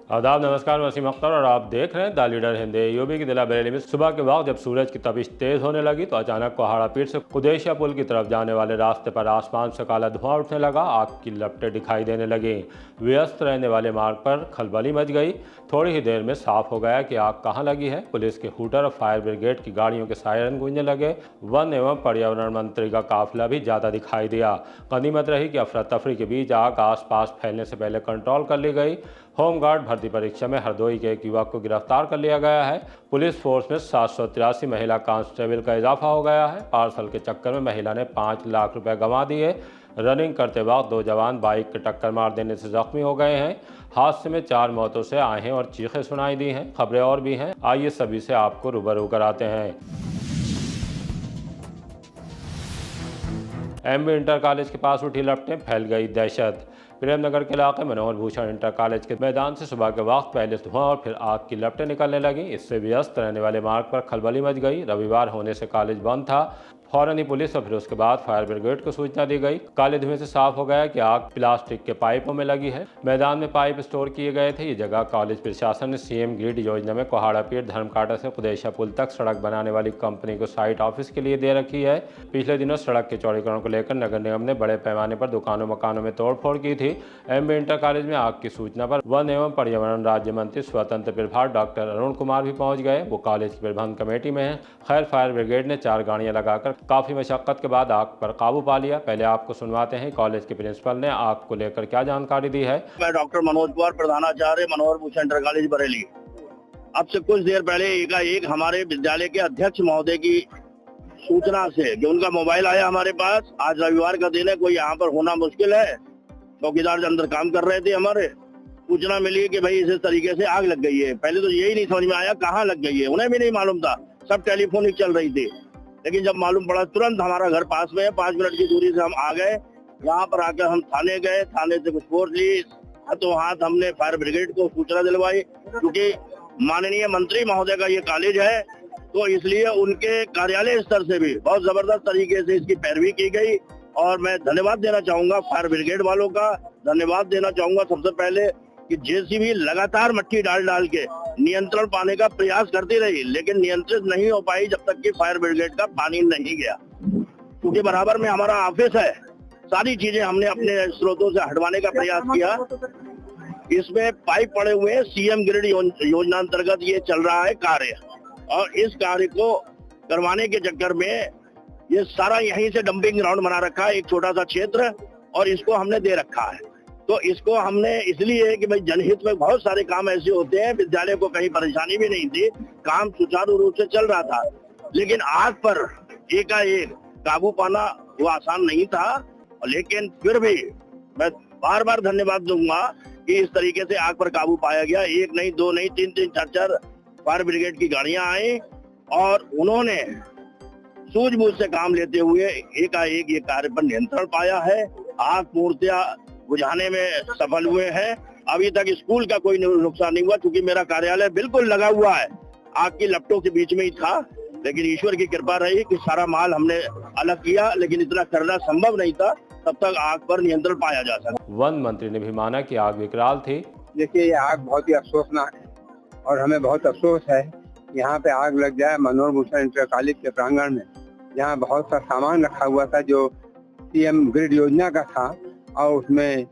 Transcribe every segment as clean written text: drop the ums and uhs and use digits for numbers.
आदाब, नमस्कार। वसीम अख्तर और आप देख रहे हैं द लीडर हिंदी। यूपी की जिला बरेली में सुबह के वक्त जब सूरज की तपिश तेज होने लगी तो अचानक कोहाड़ा पीर से कुदेशिया पुल की तरफ जाने वाले रास्ते पर आसमान से काला धुआं उठने लगा। आग की लपटें दिखाई देने लगी। व्यस्त रहने वाले मार्ग पर खलबली मच गई। थोड़ी ही देर में साफ हो गया कि आग कहाँ लगी है। पुलिस के हूटर और फायर ब्रिगेड की गाड़ियों के सायरन गूंजने लगे। वन एवं पर्यावरण मंत्री का काफिला भी ज़्यादा दिखाई दिया। गनीमत रही कि अफरा तफरी के बीच आग आसपास फैलने से पहले कंट्रोल कर ली गई। होमगार्ड भर्ती परीक्षा में हरदोई के एक युवक को गिरफ्तार कर लिया गया है। पुलिस फोर्स में 783 महिला कांस्टेबल का इजाफा हो गया है। पार्सल के चक्कर में महिला ने 5 लाख रुपए गंवा दिए। रनिंग करते वक्त 2 जवान बाइक के टक्कर मार देने से जख्मी हो गए हैं। हादसे में 4 मौतों से आहें और चीखें सुनाई दी हैं। खबरें और भी हैं, आइए सभी से आपको रूबरू कराते हैं। एमबी इंटर कॉलेज के पास उठी लपटें, फैल गई दहशत। प्रेमनगर के इलाके मनोहर भूषण इंटर कॉलेज के मैदान से सुबह के वक्त पहले धुआं और फिर आग की लपटें निकलने लगीं। इससे व्यस्त रहने वाले मार्ग पर खलबली मच गई। रविवार होने से कॉलेज बंद था। फौरन ही पुलिस और फिर उसके बाद फायर ब्रिगेड को सूचना दी गई। काले धुएं से साफ हो गया कि आग प्लास्टिक के पाइपों में लगी है। मैदान में पाइप स्टोर किए गए थे। ये जगह कॉलेज प्रशासन ने सीएम ग्रिड योजना में कोहाड़ा पीर धर्मकांटा से कुदेशिया पुल तक सड़क बनाने वाली कंपनी को साइट ऑफिस के लिए दे रखी है। पिछले दिनों सड़क के चौड़ीकरण को लेकर नगर निगम ने बड़े पैमाने पर दुकानों मकानों में तोड़फोड़ की थी। एमबी इंटर कॉलेज में आग की सूचना पर वन एवं पर्यावरण राज्य मंत्री स्वतंत्र प्रभार डॉक्टर अरुण कुमार भी पहुंच गए। वो कॉलेज की प्रबंध कमेटी में है। खैर, फायर ब्रिगेड ने 4 गाड़ियां लगाकर काफी मशक्कत के बाद आग पर काबू पा लिया। पहले आपको सुनवाते हैं कॉलेज के प्रिंसिपल ने आग को लेकर क्या जानकारी दी है। मैं डॉक्टर मनोज कुमार, प्रधानाचार्य मनोहर भूषण इंटर कॉलेज बरेली। अब से कुछ देर पहले एकाएक हमारे विद्यालय के अध्यक्ष महोदय की सूचना से कि उनका मोबाइल आया हमारे पास। आज रविवार का दिन है, कोई यहाँ पर होना मुश्किल है। चौकीदार अंदर काम कर रहे थे। हमारे सूचना मिली कि भाई इस तरीके से आग लग गई है। पहले तो यही नहीं समझ में आया कहाँ लग गई है, उन्हें भी नहीं मालूम था। सब टेलीफोनिक चल रही थी। लेकिन जब मालूम पड़ा, तुरंत हमारा घर पास में है, 5 मिनट की दूरी से हम आ गए। यहाँ पर आकर हम थाने गए, थाने से कुछ फोर्स ली। हाथों हाथ हमने फायर ब्रिगेड को सूचना दिलवाई, क्योंकि माननीय मंत्री महोदय का ये कॉलेज है, तो इसलिए उनके कार्यालय स्तर से भी बहुत जबरदस्त तरीके से इसकी पैरवी की गई। और मैं धन्यवाद देना चाहूंगा फायर ब्रिगेड वालों का। धन्यवाद देना चाहूंगा सबसे पहले कि जेसीबी लगातार मट्टी डाल डाल के नियंत्रण पाने का प्रयास करती रही, लेकिन नियंत्रित नहीं हो पाई जब तक कि फायर ब्रिगेड का पानी नहीं गया। क्योंकि बराबर में हमारा ऑफिस है, सारी चीजें हमने अपने स्रोतों से हटवाने का प्रयास किया। इसमें पाइप पड़े हुए हैं। सीएम ग्रिड योजना अंतर्गत ये चल रहा है कार्य, और इस कार्य को करवाने के चक्कर में ये सारा यहीं से डंपिंग ग्राउंड बना रखा है, एक छोटा सा क्षेत्र, और इसको हमने दे रखा है। तो इसको हमने इसलिए कि भाई जनहित में बहुत सारे काम ऐसे होते हैं। विद्यालय को कहीं परेशानी भी नहीं थी, काम सुचारू रूप से चल रहा था। लेकिन आग पर एकाएक काबू पाना वो आसान नहीं था। लेकिन फिर भी मैं बार बार धन्यवाद दूंगा कि इस तरीके से आग पर काबू पाया गया। 1 नहीं, 2 नहीं, 3-3, 4-4 फायर ब्रिगेड की गाड़ियां आई और उन्होंने सूझबूझ से काम लेते हुए एकाएक ये कार्य पर नियंत्रण पाया है। आग पूर्णतया बुझाने में सफल हुए हैं। अभी तक स्कूल का कोई नुकसान नहीं हुआ, क्योंकि मेरा कार्यालय बिल्कुल लगा हुआ है, आग की लपटों के बीच में ही था। लेकिन ईश्वर की कृपा रही कि सारा माल हमने अलग किया, लेकिन इतना करना संभव नहीं था। तब तक आग पर नियंत्रण पाया जा सका। वन मंत्री ने भी माना कि आग विकराल थी। देखिए, ये आग बहुत ही अफसोसनाक है और हमें बहुत अफसोस है यहाँ पे आग लग जाए मनोहर भूषण इंटर कॉलेज के प्रांगण में, जहाँ बहुत सा सामान रखा हुआ था जो सीएम ग्रिड योजना का था। और उसमें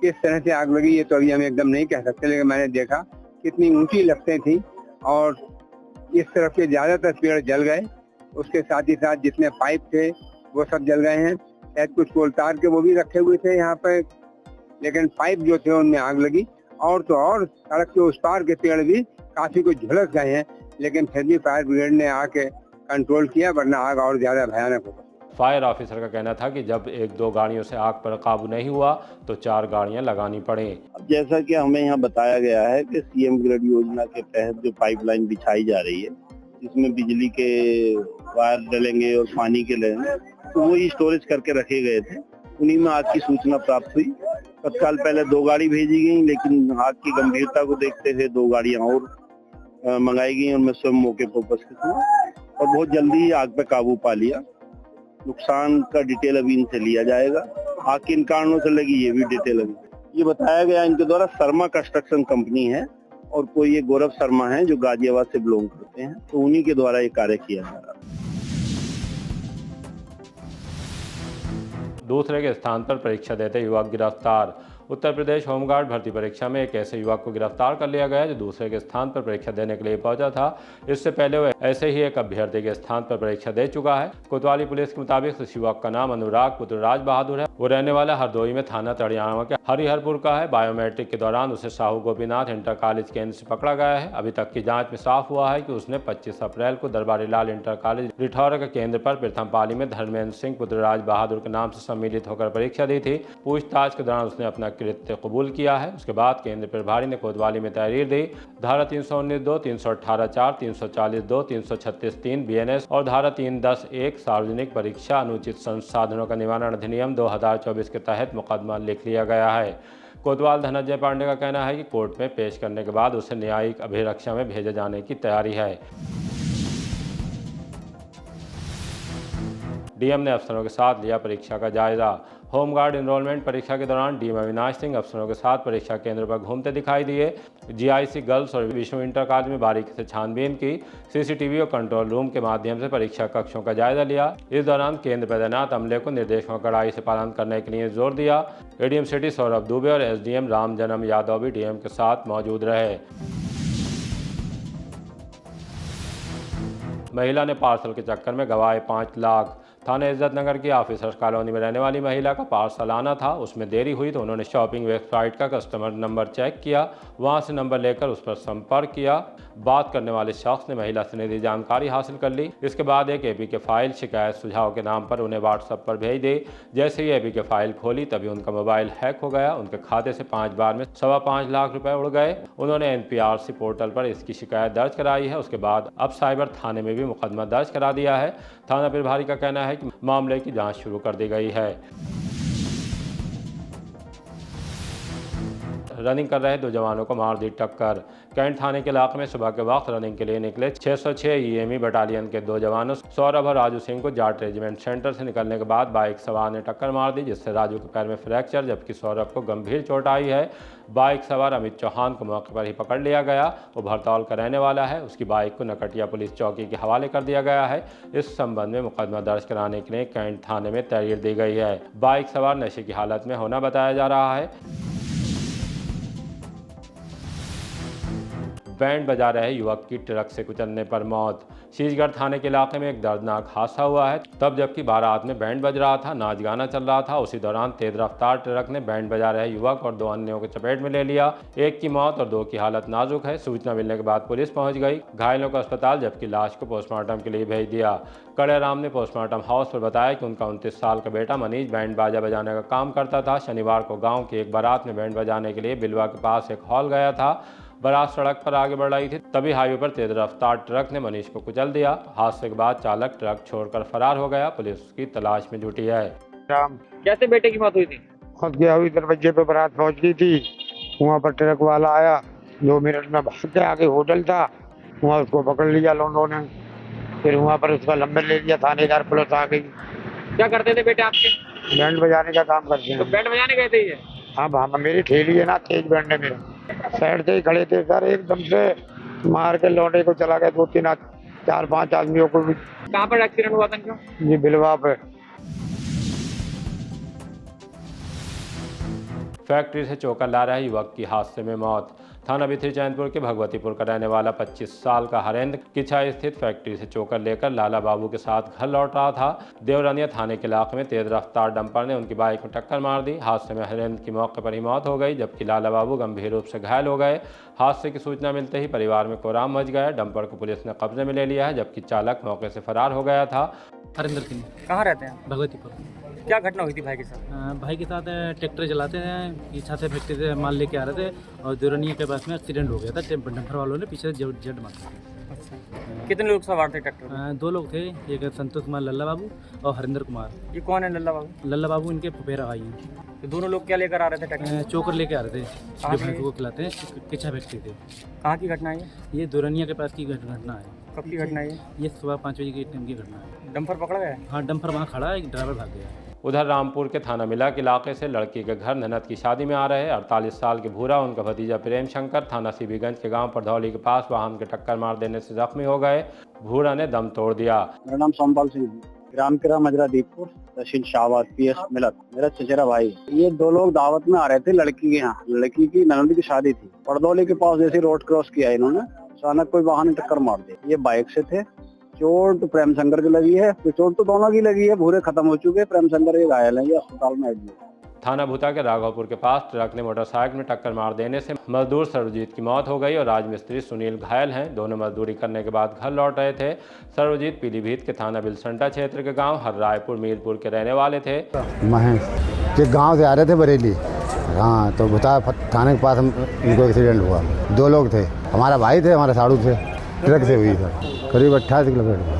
किस तरह से आग लगी ये तो अभी हम एकदम नहीं कह सकते, लेकिन मैंने देखा कितनी ऊंची लपटें थी और इस तरफ के ज्यादातर पेड़ जल गए। उसके साथ ही साथ जितने पाइप थे वो सब जल गए हैं। शायद कुछ कोलतार के वो भी रखे हुए थे यहाँ पे, लेकिन पाइप जो थे उनमें आग लगी। और तो और सड़क के उस पार के पेड़ भी काफी कुछ झुलस गए हैं, लेकिन फिर भी फायर ब्रिगेड ने आके कंट्रोल किया, वरना आग और ज्यादा भयानक होगा। फायर ऑफिसर का कहना था कि जब 1-2 गाड़ियों से आग पर काबू नहीं हुआ तो 4 गाड़ियां लगानी पड़ी। जैसा कि हमें यहाँ बताया गया है कि सीएम ग्रिड योजना के तहत जो पाइपलाइन बिछाई जा रही है, इसमें बिजली के वायर डलेंगे और पानी के लेंगे, तो वही स्टोरेज करके रखे गए थे। उन्हीं में आग की सूचना प्राप्त हुई। तत्काल पहले 2 गाड़ी भेजी गई, लेकिन आग की गंभीरता को देखते हुए 2 गाड़ियां और मंगाई गई और मैं स्वयं मौके पर उपस्थित हुआ और बहुत जल्दी ही आग पे काबू पा लिया। नुकसान का डिटेल अभी इनसे लिया जाएगा। आग किन कारणों से लगी ये भी डिटेल अभी ये बताया गया इनके द्वारा शर्मा कंस्ट्रक्शन कंपनी है और कोई ये गौरव शर्मा है जो गाजियाबाद से बिलोंग करते हैं, तो उन्हीं के द्वारा ये कार्य किया जा रहा है। दूसरे के स्थान पर परीक्षा देते युवक गिरफ्तार। उत्तर प्रदेश होमगार्ड भर्ती परीक्षा में एक ऐसे युवक को गिरफ्तार कर लिया गया जो दूसरे के स्थान पर परीक्षा देने के लिए पहुंचा था। इससे पहले वह ऐसे ही एक अभ्यर्थी के स्थान पर परीक्षा दे चुका है। कोतवाली पुलिस के मुताबिक इस युवक का नाम अनुराग पुत्र राज बहादुर है। वो रहने वाला हरदोई में थाना तड़ियावा के हरिहरपुर का है। बायोमेट्रिक के दौरान उसे साहू गोपीनाथ इंटर कॉलेज केंद्र से पकड़ा गया है। अभी तक की जांच में साफ हुआ है कि उसने 25 अप्रैल को दरबारी लाल इंटर कॉलेज रिठौर के केंद्र पर प्रथम पाली में धर्मेंद्र सिंह पुत्र राज बहादुर के नाम से सम्मिलित होकर परीक्षा दी थी। पूछताछ के दौरान उसने अपना कृत्य कबूल किया है। उसके बाद केंद्र प्रभारी ने कोतवाली में तहरीर दी। धारा 319(2), 318(4), 340(2), 336(3) BNS और धारा 310(1) सार्वजनिक परीक्षा अनुचित संसाधनों का निवारण अधिनियम 2024 के तहत मुकदमा लिख लिया गया है। कोतवाल धनंजय पांडे का कहना है कि कोर्ट में पेश करने के बाद उसे न्यायिक अभिरक्षा में भेजे जाने की तैयारी है। डीएम ने अफसरों के साथ लिया परीक्षा का जायजा। होमगार्ड एनरोलमेंट परीक्षा के दौरान डीएम अविनाश सिंह अफसरों के साथ परीक्षा केंद्र पर घूमते दिखाई दिए। जीआईसी गर्ल्स और विश्व इंटर कॉलेज में बारीकी से छानबीन की। सीसीटीवी और कंट्रोल रूम के माध्यम से परीक्षा कक्षों का जायजा लिया। इस दौरान केंद्र पर तैनात अमले को निर्देशों का कड़ाई से पालन करने के लिए जोर दिया। एडीएम सिटी सौरभ दुबे और एसडीएम राम जन्म यादव भी डीएम के साथ मौजूद रहे। महिला ने पार्सल के चक्कर में गंवाए 5 लाख। थाने इज्जत नगर की ऑफिसर्स कॉलोनी में रहने वाली महिला का पार्सल आना था। उसमें देरी हुई तो उन्होंने शॉपिंग वेबसाइट का कस्टमर नंबर चेक किया। वहां से नंबर लेकर उस पर संपर्क किया। बात करने वाले शख्स ने महिला से निजी जानकारी हासिल कर ली। इसके बाद एक एपीके फाइल शिकायत सुझाव के नाम पर उन्हें व्हाट्सएप पर भेज दी। जैसे ही एपीके फाइल खोली तभी उनका मोबाइल हैक हो गया। उनके खाते से 5 बार में 5.25 लाख रुपए उड़ गए। उन्होंने NPRC पोर्टल पर इसकी शिकायत दर्ज कराई है। उसके बाद अब साइबर थाने में भी मुकदमा दर्ज करा दिया है। थाना प्रभारी का कहना है कि मामले की जांच शुरू कर दी गई है। रनिंग कर रहे 2 जवानों को मार दी टक्कर। कैंट थाने के इलाके में सुबह के वक्त रनिंग के लिए निकले 606 EME बटालियन के 2 जवानों सौरभ और राजू सिंह को जाट रेजिमेंट सेंटर से निकलने के बाद बाइक सवार ने टक्कर मार दी, जिससे राजू के पैर में फ्रैक्चर जबकि सौरभ को गंभीर चोट आई है। बाइक सवार अमित चौहान को मौके पर ही पकड़ लिया गया। वो भरतौल का रहने वाला है। उसकी बाइक को नकटिया पुलिस चौकी के हवाले कर दिया गया है। इस संबंध में मुकदमा दर्ज कराने के लिए कैंट थाने में तहरीर दी गई है। बाइक सवार नशे की हालत में होना बताया जा रहा है। बैंड बजा रहे युवक की ट्रक से कुचलने पर मौत। शीशगढ़ थाने के इलाके में एक दर्दनाक हादसा हुआ है। तब जबकि बारात में बैंड बज रहा था, नाच गाना चल रहा था, उसी दौरान तेज रफ्तार ट्रक ने बैंड बजा रहे युवक और 2 अन्यों को चपेट में ले लिया। एक की मौत और 2 की हालत नाजुक है। सूचना मिलने के बाद पुलिस पहुंच गई। घायलों को अस्पताल जबकि लाश को पोस्टमार्टम के लिए भेज दिया। कड़े राम ने पोस्टमार्टम हाउस पर बताया कि उनका 29 साल का बेटा मनीष बैंड बाजा बजाने का काम करता था। शनिवार को गाँव की एक बारात में बैंड बजाने के लिए बिलवा के पास एक हॉल गया था। बारात सड़क पर आगे बढ़ रही थी, तभी हाईवे पर तेज रफ्तार ट्रक ने मनीष को कुचल दिया। हादसे के बाद चालक ट्रक छोड़कर फरार हो गया। पुलिस उसकी तलाश में जुटी है। कैसे बेटे की मौत हुई थी? खुद गया हुई दरवाजे पे बारात पहुंच गई थी। वहाँ पर ट्रक वाला आया, 2 मिनट में भाग के आगे होटल था, वहाँ उसको पकड़ लिया लोगों ने। फिर वहाँ पर उसका नंबर ले लिया, थानेदार पुलिस आ गई। क्या करते थे बेटे आपके? बैंड बजाने का काम करते हैं। तो बैंड बजाने गए थे ये? हाँ, मेरी ठेली है ना, तेज बैंड है मेरा। साइड से ही खड़े थे सर, एकदम से मार के लौटे को चला गया। 2-3 4-5 आदमियों को भी। कहाँ पर एक्सीडेंट हुआ था इनका? जी बिलवा पे। फैक्ट्री से चोकर ला रहे युवक की हादसे में मौत। थाना बिथरी चैनपुर के भगवतीपुर का रहने वाला 25 साल का हरेंद्र किछा स्थित फैक्ट्री से चोकर लेकर लाला बाबू के साथ घर लौट रहा था। देवरानिया थाने के इलाके में तेज रफ्तार डंपर ने उनकी बाइक में टक्कर मार दी। हादसे में हरेंद्र की मौके पर ही मौत हो गई, जबकि लाला बाबू गंभीर रूप से घायल हो गए। हादसे की सूचना मिलते ही परिवार में कोहराम मच गया। डंपर को पुलिस ने कब्जे में ले लिया है, जबकि चालक मौके से फरार हो गया था। हरिंदर सिंह, कहाँ रहते हैं? भगवतीपुर। क्या घटना हुई थी भाई के साथ? भाई के साथ ट्रैक्टर चलाते हैं, इच्छा से फैक्ट्री से माल लेके आ रहे थे और दुरनिया के पास में एक्सीडेंट हो गया था। डंपर वालों ने पीछे से जड़ मारा। अच्छा, कितने लोग सवार थे ट्रैक्टर में? 2 लोग थे, एक संतोष कुमार लल्ला बाबू और हरिंदर कुमार। ये कौन है लल्ला बाबू? लल्ला बाबू इनके फुफेरा भाई हैं। तो दोनों लोग क्या लेकर आ रहे थे ट्रैक्टर? चोकर लेके आ रहे थे, कहाँ जो भैंस के? को खिलाते हैं, किच्छा फैक्ट्री थे। कहाँ की घटना है ये दुरनिया के पास की घटना है। कब की घटना है ये सुबह 5 बजे की टाइम की घटना है। डंपर पकड़ा गया है? हाँ, डंपर वहाँ खड़ा है, एक ड्राइवर भाग गया। उधर रामपुर के थाना मिलाक इलाके से लड़की के घर ननद की शादी में आ रहे 48 साल के भूरा उनका भतीजा प्रेम शंकर थाना सीबीगंज के गांव परधौली के पास वाहन के टक्कर मार देने से जख्मी हो गए। भूरा ने दम तोड़ दिया। मेरा नाम सोमपाल सिंह, ग्राम किरा मजरा दीपपुर, तहसील शाहबाद, PS मिलक। मेरा चचेरा भाई। ये दो लोग दावत में आ रहे थे लड़की के यहाँ। लड़की की ननद की शादी थी। परधौली के पास जैसे रोड क्रॉस किया इन्होंने, अचानक कोई वाहन ने टक्कर मार दी। ये बाइक से थे। चोट प्रेम शंकर की लगी है, चोट तो दोनों की लगी है। भूरे खत्म हो चुके, प्रेम शंकर के घायल है, ये अस्पताल में एडमिट। थाना भूता के राघवपुर के पास ट्रक ने मोटरसाइकिल में टक्कर मार देने से मजदूर सर्वजीत की मौत हो गई और राजमिस्त्री सुनील घायल हैं। दोनों मजदूरी करने के बाद घर लौट रहे थे। सर्वजीत पीलीभीत के थाना बिलसंटा क्षेत्र के गांव हररायपुर मीरपुर के रहने वाले थे। महेश के गांव से आ रहे थे बरेली। हाँ, तो भूता थाने के पास इनको एक्सीडेंट हुआ। दो लोग थे, हमारा भाई थे, हमारे साड़ू थे। ट्रक से हुई था, करीब 28 किलोमीटर।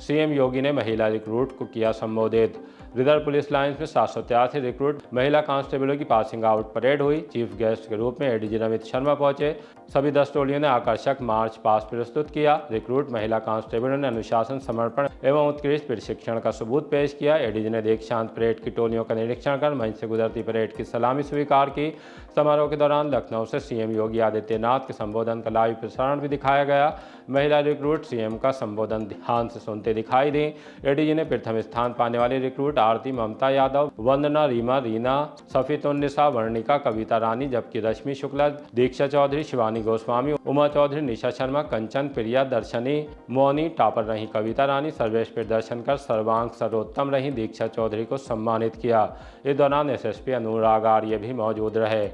सीएम योगी ने महिला रिक्रूट को किया संबोधित। रिजर्व पुलिस लाइंस में 783 रिक्रूट महिला कांस्टेबलों की पासिंग आउट परेड हुई। चीफ गेस्ट के रूप में एडीजी रमित शर्मा पहुंचे। सभी 10 टोलियों ने आकर्षक मार्च पास्ट प्रस्तुत किया। रिक्रूट महिला कांस्टेबलों ने अनुशासन, समर्पण एवं उत्कृष्ट प्रशिक्षण का सबूत पेश किया। एडीजी ने दीक्षांत परेड की टोलियों का निरीक्षण कर मंच से गुजरती परेड की सलामी स्वीकार की। समारोह के दौरान लखनऊ से सीएम योगी आदित्यनाथ के संबोधन का लाइव प्रसारण भी दिखाया गया। महिला रिक्रूट सीएम का संबोधन ध्यान से सुनते दिखाई दी। एडीजी ने प्रथम स्थान पाने वाली रिक्रूट आरती, ममता यादव, वंदना, रीमा, रीना, सफीतुन्निसा, वर्णिका, कविता रानी, जबकि रश्मि शुक्ला, दीक्षा चौधरी, शिवानी गोस्वामी, उमा चौधरी, निशा शर्मा, कंचन, प्रिया, दर्शनी, मौनी टॉपर रही। कविता रानी सर्वेश प्रदर्शन कर सर्वांग सर्वोत्तम रही। दीक्षा चौधरी को सम्मानित किया। इस दौरान SSP अनुराग आर्य भी मौजूद रहे।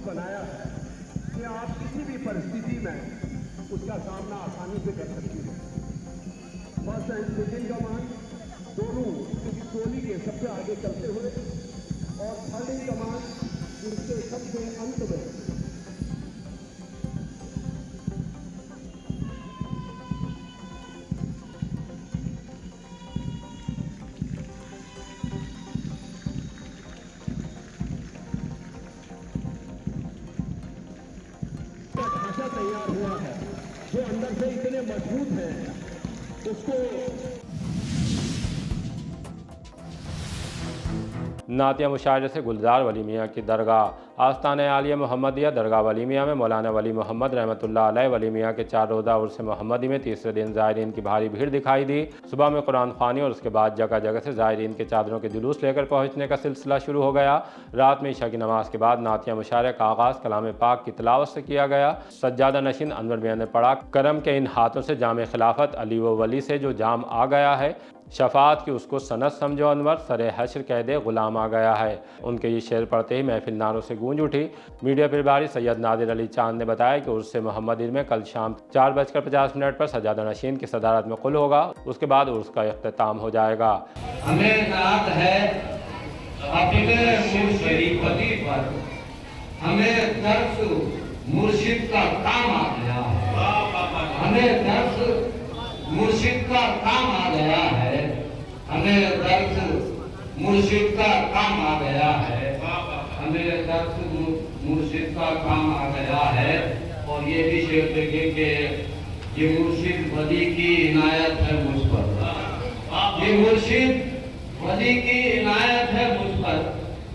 बनाया है कि आप किसी भी परिस्थिति में उसका सामना आसानी से कर सकते हैं। फर्स्ट एंड सेकेंड कमांड दोनों टोली के सबसे आगे चलते हुए और थर्ड इन कमांड उसके सबसे अंत में। तैयार हुआ है जो अंदर से इतने मजबूत हैं उसको। नातिया मुशायरे से गुलजार वली मियाँ की दरगाह। आस्ताने आलिया मोहम्मदिया दरगाह वली मियाँ में मौलाना वली मोहम्मद रहमतुल्लाह अलैह वली मियाँ के 4 रोज़ा उर्स मोहम्मदी में तीसरे दिन ज़ायरीन की भारी भीड़ दिखाई दी। सुबह में कुरान ख़वानी और उसके बाद जगह जगह से ज़ायरीन के चादरों के जुलूस लेकर पहुँचने का सिलसिला शुरू हो गया। रात में ईशा की नमाज के बाद नातिया मुशायरे का आगाज़ कलाम पाक की तिलावत से किया गया। सज्जादा नशीन अनवर मियाँ ने पढ़ा, करम के इन हाथों से जाम खिलाफत अली व वली से जो जाम आ गया है, शफात की उसको सनत समझो अनवर, सरे हश्र कह दे गुलाम आ गया है। उनके ये शेर पढ़ते ही महफिल नारों से गूंज उठी। मीडिया प्रभारी सैयद नादिर अली चांद ने बताया कि उर्स मोहम्मदी में कल शाम 4:50 पर सज्जादा नशीन की सदारत में कुल होगा। उसके बाद उर्स का इख्तिताम हो जाएगा। हमें नात है अपने मुर्शिदी पर, हमें दर्स मुर्शिद का काम आ गया है। हमें दर्स मुर्शिद का काम आ गया है। हमें दर्स मुर्शिद का काम आ गया है। हमें दर्स मुर्शिद का काम आ गया है। और ये भी शेर देखें कि ये मुर्शिद वली की इनायत है मुझ पर। ये मुर्शिद वली की इनायत है मुझ पर।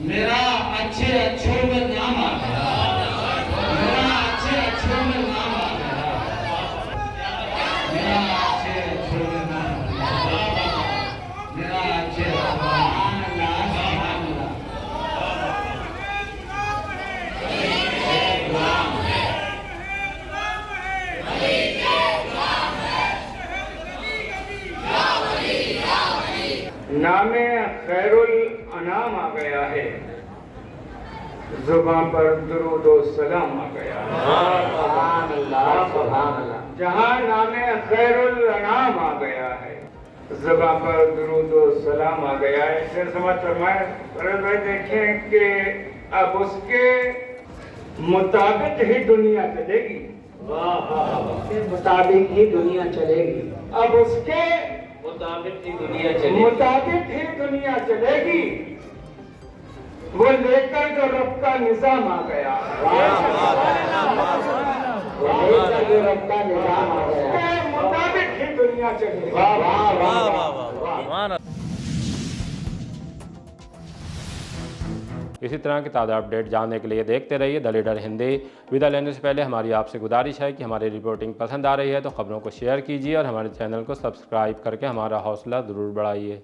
मेरा अच्छे अच्छों में नाम आ गया। मेरा अच्छे अच्छों में नाम आ गया। मेरा अच्छे अच्छों में नाम आ गया। मेरा अच्छे नामे खैरुल अनाम आ गया है। जुबान पर दुरूद व सलाम आ गया। जहाँ नामे खैरुल अनाम आ गया है, जुबान पर दुरूद व सलाम आ गया है। फिर समझ फरमाए भाई देखें कि अब उसके मुताबिक ही दुनिया चलेगी। उसके मुताबिक ही दुनिया चलेगी। अब उसके मुताबिक ही दुनिया चलेगी। वो लेकर जो रब का निजाम आ गया, जो रब का निजाम आ गया, उसके मुताबिक ही दुनिया चलेगी। इसी तरह की ताज़ा अपडेट जानने के लिए देखते रहिए द लीडर हिंदी। विदा लेने से पहले हमारी आपसे गुजारिश है कि हमारी रिपोर्टिंग पसंद आ रही है तो खबरों को शेयर कीजिए और हमारे चैनल को सब्सक्राइब करके हमारा हौसला ज़रूर बढ़ाइए।